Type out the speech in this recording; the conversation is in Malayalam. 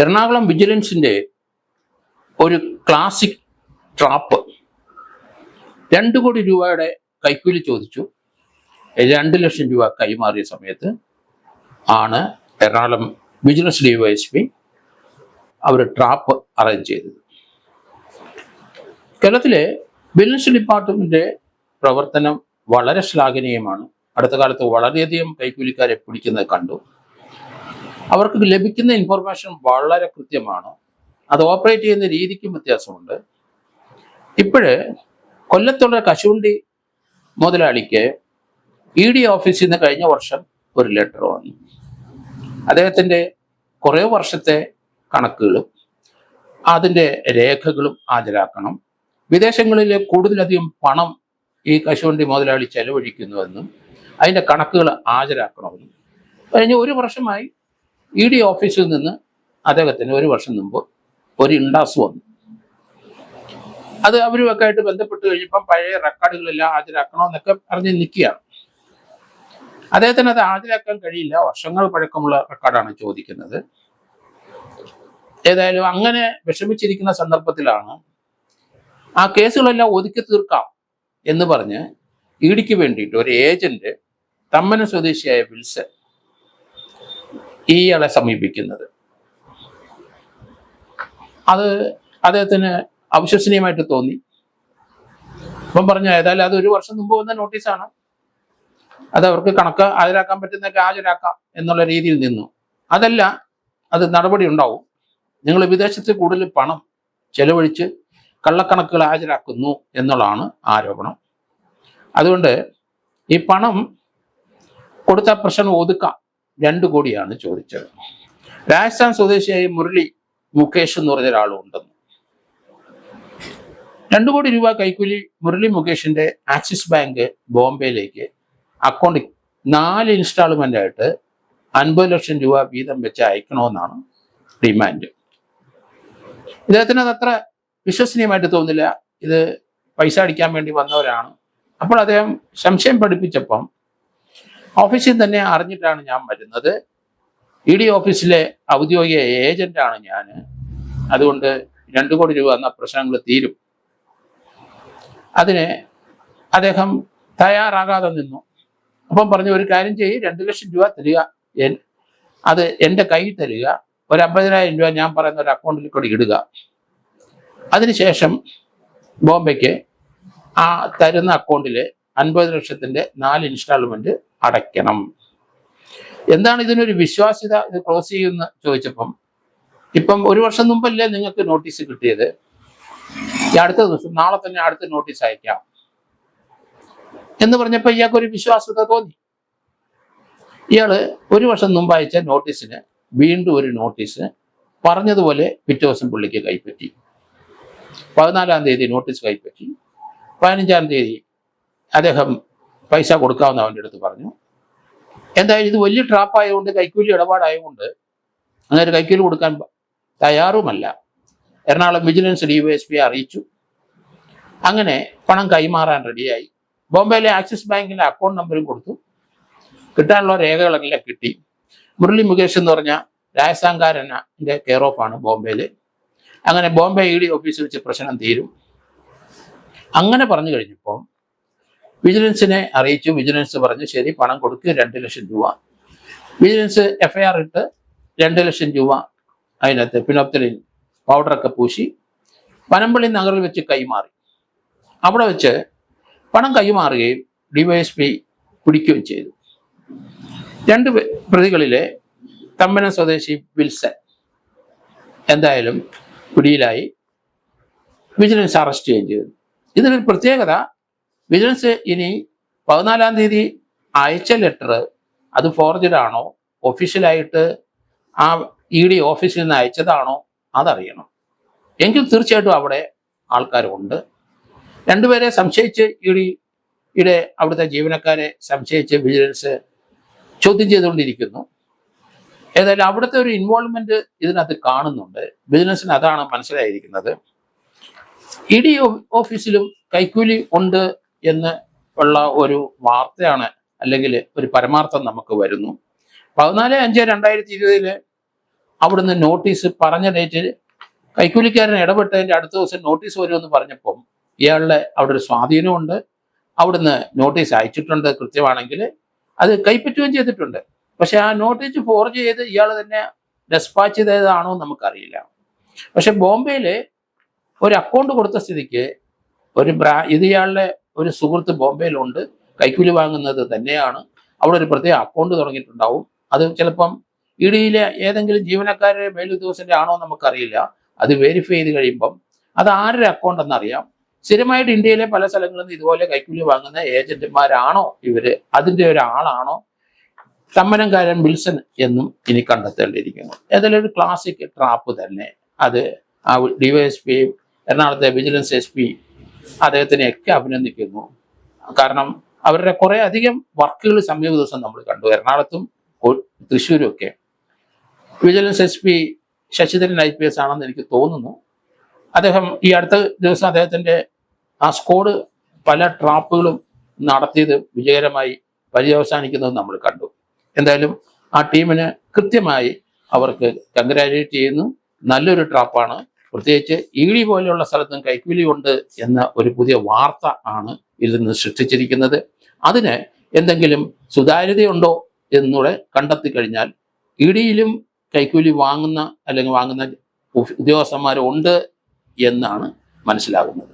എറണാകുളം വിജിലൻസിന്റെ ഒരു ക്ലാസിക് ട്രാപ്പ് 2 കോടി രൂപയുടെ കൈക്കൂലി ചോദിച്ചു 2 ലക്ഷം രൂപ കൈമാറിയ സമയത്ത് ആണ് എറണാകുളം വിജിലൻസ് ഡിവൈഎസ്പി അവർ ട്രാപ്പ് അറേഞ്ച് ചെയ്തത്. കേരളത്തിലെ വിജിലൻസ് ഡിപ്പാർട്ട്മെന്റ് പ്രവർത്തനം വളരെ ശ്ലാഘനീയമാണ്. അടുത്ത കാലത്ത് വളരെയധികം കൈക്കൂലിക്കാരെ പിടിക്കുന്നത് കണ്ടു. അവർക്ക് ലഭിക്കുന്ന ഇൻഫർമേഷൻ വളരെ കൃത്യമാണ്. അത് ഓപ്പറേറ്റ് ചെയ്യുന്ന രീതിക്കും വ്യത്യാസമുണ്ട്. ഇപ്പോഴ് കൊല്ലത്തുള്ള കശുവണ്ടി മുതലാളിക്ക് ED ഓഫീസിൽ നിന്ന് കഴിഞ്ഞ വർഷം ഒരു ലെറ്റർ വന്നു. അദ്ദേഹത്തിൻ്റെ കുറേ വർഷത്തെ കണക്കുകളും അതിൻ്റെ രേഖകളും ഹാജരാക്കണം. വിദേശങ്ങളിൽ കൂടുതലധികം പണം ഈ കശുവണ്ടി മുതലാളി ചെലവഴിക്കുന്നുവെന്നും അതിൻ്റെ കണക്കുകൾ ഹാജരാക്കണമെന്നും കഴിഞ്ഞ 1 വർഷമായി ED ഓഫീസിൽ നിന്ന് അദ്ദേഹത്തിന് 1 വർഷം മുമ്പ് ഒരു ഇൻഡാസ് വന്നു. അത് അവരുമൊക്കെ ആയിട്ട് ബന്ധപ്പെട്ട് കഴിഞ്ഞപ്പം പഴയ റെക്കോർഡുകളെല്ലാം ഹാജരാക്കണമെന്നൊക്കെ പറഞ്ഞ് നിൽക്കുകയാണ്. അദ്ദേഹത്തിന് അത് ഹാജരാക്കാൻ കഴിയില്ല. വർഷങ്ങൾ പഴക്കമുള്ള റെക്കോർഡാണ് ചോദിക്കുന്നത്. ഏതായാലും അങ്ങനെ വിഷമിച്ചിരിക്കുന്ന സന്ദർഭത്തിലാണ് ആ കേസുകളെല്ലാം ഒതുക്കി തീർക്കാം എന്ന് പറഞ്ഞ് EDക്ക് വേണ്ടിയിട്ട് ഒരു ഏജന്റ് തമ്മനം സ്വദേശിയായ വിൽസൺ ഇയാളെ സമീപിക്കുന്നത്. അത് അദ്ദേഹത്തിന് അവിശ്വസനീയമായിട്ട് തോന്നി. അപ്പം പറഞ്ഞു, ഏതായാലും അത് 1 വർഷം മുമ്പ് വന്ന നോട്ടീസാണ്, അത് അവർക്ക് കണക്ക് ഹാജരാക്കാൻ പറ്റുന്നതൊക്കെ ഹാജരാക്കാം എന്നുള്ള രീതിയിൽ നിന്നു. അതല്ല, അത് നടപടി ഉണ്ടാവും. നിങ്ങൾ വിദേശത്ത് കൂടുതൽ പണം ചെലവഴിച്ച് കള്ളക്കണക്കുകൾ ഹാജരാക്കുന്നു എന്നുള്ളതാണ് ആരോപണം. അതുകൊണ്ട് ഈ പണം കൊടുത്ത പ്രശ്നം ഒതുക്കാം. 2 കോടിയാണ് ചോദിച്ചത്. രാജസ്ഥാൻ സ്വദേശിയായ മുരളി മുകേഷ് എന്ന് പറഞ്ഞ ഒരാളും ഉണ്ടെന്ന്. 2 കോടി രൂപ കൈക്കൂലി മുരളി മുകേഷിന്റെ ആക്സിസ് ബാങ്ക് ബോംബെയിലേക്ക് അക്കൗണ്ടിൽ 4 ഇൻസ്റ്റാൾമെന്റ് ആയിട്ട് 50 ലക്ഷം രൂപ വീതം വെച്ച് അയക്കണമെന്നാണ് ഡിമാൻഡ്. ഇദ്ദേഹത്തിന് അത് അത്ര വിശ്വസനീയമായിട്ട് തോന്നില്ല. ഇത് പൈസ അടിക്കാൻ വേണ്ടി വന്നവരാണ്. അപ്പോൾ അദ്ദേഹം സംശയം പഠിപ്പിച്ചപ്പം ഓഫീസിൽ തന്നെ അറിഞ്ഞിട്ടാണ് ഞാൻ വരുന്നത്, ED ഓഫീസിലെ ഔദ്യോഗിക ഏജന്റാണ് ഞാൻ, അതുകൊണ്ട് 2 കോടി രൂപ എന്ന പ്രശ്നങ്ങൾ തീരും. അതിന് അദ്ദേഹം തയ്യാറാകാതെ നിന്നു. അപ്പം പറഞ്ഞു, ഒരു കാര്യം ചെയ്യ്, 2 ലക്ഷം രൂപ തരിക, അത് എൻ്റെ കയ്യിൽ തരിക, ഒരു 50,000 രൂപ ഞാൻ പറയുന്ന ഒരു അക്കൗണ്ടിൽ കൂടി ഇടുക. അതിനുശേഷം ബോംബെക്ക് ആ തരുന്ന അക്കൗണ്ടിൽ 50 ലക്ഷത്തിൻ്റെ 4 ഇൻസ്റ്റാൾമെന്റ് അടയ്ക്കണം. എന്താണ് ഇതിനൊരു വിശ്വാസ്യത, ഇത് ക്ലോസ് ചെയ്യുമെന്ന് ചോദിച്ചപ്പം, ഇപ്പം 1 വർഷം മുമ്പല്ലേ നിങ്ങൾക്ക് നോട്ടീസ് കിട്ടിയത്, ഈ അടുത്ത ദിവസം നാളെ തന്നെ അടുത്ത നോട്ടീസ് അയക്കാം എന്ന് പറഞ്ഞപ്പോൾ ഇയാൾക്കൊരു വിശ്വാസ്യത തോന്നി. ഇയാള് 1 വർഷം മുമ്പ് അയച്ച നോട്ടീസിന് വീണ്ടും ഒരു നോട്ടീസ് പറഞ്ഞതുപോലെ പിറ്റേ ദിവസം പുള്ളിക്ക് കൈപ്പറ്റി. 14-ാം തീയതി നോട്ടീസ് കൈപ്പറ്റി. 15-ാം തീയതി അദ്ദേഹം പൈസ കൊടുക്കാമെന്ന് അവൻ്റെ അടുത്ത് പറഞ്ഞു. എന്തായാലും ഇത് വലിയ ട്രാപ്പായതുകൊണ്ട്, കൈക്കൂലി ഇടപാടായതുകൊണ്ട് അങ്ങനെ കൈക്കൂലി കൊടുക്കാൻ തയ്യാറുമല്ല. എറണാകുളം വിജിലൻസ് DYSP അറിയിച്ചു. അങ്ങനെ പണം കൈമാറാൻ റെഡിയായി. ബോംബെയിലെ ആക്സിസ് ബാങ്കിൻ്റെ അക്കൗണ്ട് നമ്പറും കൊടുത്തു. കിട്ടാനുള്ള രേഖകളെല്ലാം കിട്ടി. മുരളി മുകേഷ് എന്ന് പറഞ്ഞ രാജസ്ഥാൻകാരൻ്റെ കെയർ ഓഫ് ആണ് ബോംബെയിൽ. അങ്ങനെ ബോംബെ ED ഓഫീസിൽ വെച്ച് പ്രശ്നം തീരും. അങ്ങനെ പറഞ്ഞു കഴിഞ്ഞപ്പോൾ വിജിലൻസിനെ അറിയിച്ചു. വിജിലൻസ് പറഞ്ഞു, ശരി, പണം കൊടുക്കുക, 2 ലക്ഷം രൂപ. വിജിലൻസ് FIR ഇട്ട് 2 ലക്ഷം രൂപ അതിനകത്ത് ഫിനോപ്തലിൻ പൗഡറൊക്കെ പൂശി പനമ്പള്ളി നഗറിൽ വെച്ച് കൈമാറി. അവിടെ വെച്ച് പണം കൈമാറുകയും DYSP പിടിക്കുകയും ചെയ്തു. 2 പ്രതികളിലെ തമ്മനം സ്വദേശി വിൽസൺ എന്തായാലും പിടിയിലായി. വിജിലൻസ് അറസ്റ്റ് ചെയ്യുകയും ചെയ്തു. ഇതിനൊരു പ്രത്യേകത, വിജിലൻസ് ഇനി 14-ാം തീയതി അയച്ച ലെറ്റർ അത് ഫോർജഡ് ആണോ, ഒഫീഷ്യലായിട്ട് ആ ED ഓഫീസിൽ നിന്ന് അയച്ചതാണോ അതറിയണം. എങ്കിൽ തീർച്ചയായിട്ടും അവിടെ ആൾക്കാരുണ്ട്. 2 പേരെ സംശയിച്ച് EDയുടെ അവിടുത്തെ ജീവനക്കാരെ സംശയിച്ച് വിജിലൻസ് ചോദ്യം ചെയ്തുകൊണ്ടിരിക്കുന്നു. ഏതായാലും അവിടുത്തെ ഒരു ഇൻവോൾവ്മെന്റ് ഇതിനകത്ത് കാണുന്നുണ്ട്. വിജിലൻസിന് അതാണ് മനസ്സിലായിരിക്കുന്നത്. ED ഓഫീസിലും കൈക്കൂലി ഉണ്ട് എന്ന് ഉള്ള ഒരു വാർത്തയാണ്, അല്ലെങ്കിൽ ഒരു പരമാർത്ഥം നമുക്ക് വരുന്നു. 14/5/2020 അവിടുന്ന് നോട്ടീസ് പറഞ്ഞ ഡേറ്റിൽ കൈക്കൂലിക്കാരൻ ഇടപെട്ടതിൻ്റെ അടുത്ത ദിവസം നോട്ടീസ് വരുമെന്ന് പറഞ്ഞപ്പം ഇയാളുടെ അവിടെ ഒരു സ്വാധീനമുണ്ട്. അവിടുന്ന് നോട്ടീസ് അയച്ചിട്ടുണ്ട്, കൃത്യമാണെങ്കിൽ അത് കൈപ്പറ്റുകയും ചെയ്തിട്ടുണ്ട്. പക്ഷെ ആ നോട്ടീസ് ഫോർജ് ചെയ്ത് ഇയാൾ തന്നെ ഡെസ്പാച്ച് ചെയ്തതാണോ നമുക്കറിയില്ല. പക്ഷെ ബോംബെയിൽ ഒരു അക്കൗണ്ട് കൊടുത്ത സ്ഥിതിക്ക് ഇത് ഇയാളുടെ ഒരു സുഹൃത്ത് ബോംബെയിലുണ്ട്, കൈക്കൂലി വാങ്ങുന്നത് തന്നെയാണ്. അവിടെ ഒരു പ്രത്യേക അക്കൗണ്ട് തുടങ്ങിയിട്ടുണ്ടാവും. അത് ചിലപ്പം ഇഡിയിലെ ഏതെങ്കിലും ജീവനക്കാരുടെ മേലുദ്യോഗസ്ഥന്റെ ആണോ നമുക്കറിയില്ല. അത് വെരിഫൈ ചെയ്ത് കഴിയുമ്പം അത് ആരുടെ അക്കൗണ്ട് എന്നറിയാം. സ്ഥിരമായിട്ട് ഇന്ത്യയിലെ പല സ്ഥലങ്ങളിൽ നിന്ന് ഇതുപോലെ കൈക്കൂലി വാങ്ങുന്ന ഏജന്റുമാരാണോ ഇവര്, അതിൻ്റെ ഒരാളാണോ സമ്മനംകാരൻ വിൽസൺ എന്നും ഇനി കണ്ടെത്തേണ്ടിയിരിക്കുന്നു. ഏതായാലും ഒരു ക്ലാസിക് ട്രാപ്പ് തന്നെ. അത് ആ ഡിവൈഎസ്പി, എറണാകുളത്തെ വിജിലൻസ് SP അദ്ദേഹത്തിനെയൊക്കെ അഭിനന്ദിക്കുന്നു. കാരണം അവരുടെ കുറെ അധികം വർക്കുകൾ സമീപ ദിവസം നമ്മൾ കണ്ടു. എറണാകുളത്തും തൃശ്ശൂരും ഒക്കെ വിജിലൻസ് SP ശശിധരൻ IPS ആണെന്ന് എനിക്ക് തോന്നുന്നു. അദ്ദേഹം ഈ അടുത്ത ദിവസം അദ്ദേഹത്തിൻ്റെ ആ സ്ക്വാഡ് പല ട്രാപ്പുകളും നടത്തിയത് വിജയകരമായി പര്യവസാനിക്കുന്നത് നമ്മൾ കണ്ടു. എന്തായാലും ആ ടീമിന് കൃത്യമായി അവർക്ക് കൺഗ്രാജുലേറ്റ് ചെയ്യുന്നു. നല്ലൊരു ട്രാപ്പാണ്. പ്രത്യേകിച്ച് ED പോലെയുള്ള സ്ഥലത്തും കൈക്കൂലി ഉണ്ട് എന്ന ഒരു പുതിയ വാർത്ത ആണ് ഇതിൽ നിന്ന് സൃഷ്ടിച്ചിരിക്കുന്നത്. അതിന് എന്തെങ്കിലും സുതാര്യതയുണ്ടോ എന്നൂടെ കണ്ടെത്തി കഴിഞ്ഞാൽ EDയിലും കൈക്കൂലി വാങ്ങുന്ന ഉദ്യോഗസ്ഥന്മാരുണ്ട് എന്നാണ് മനസ്സിലാകുന്നത്.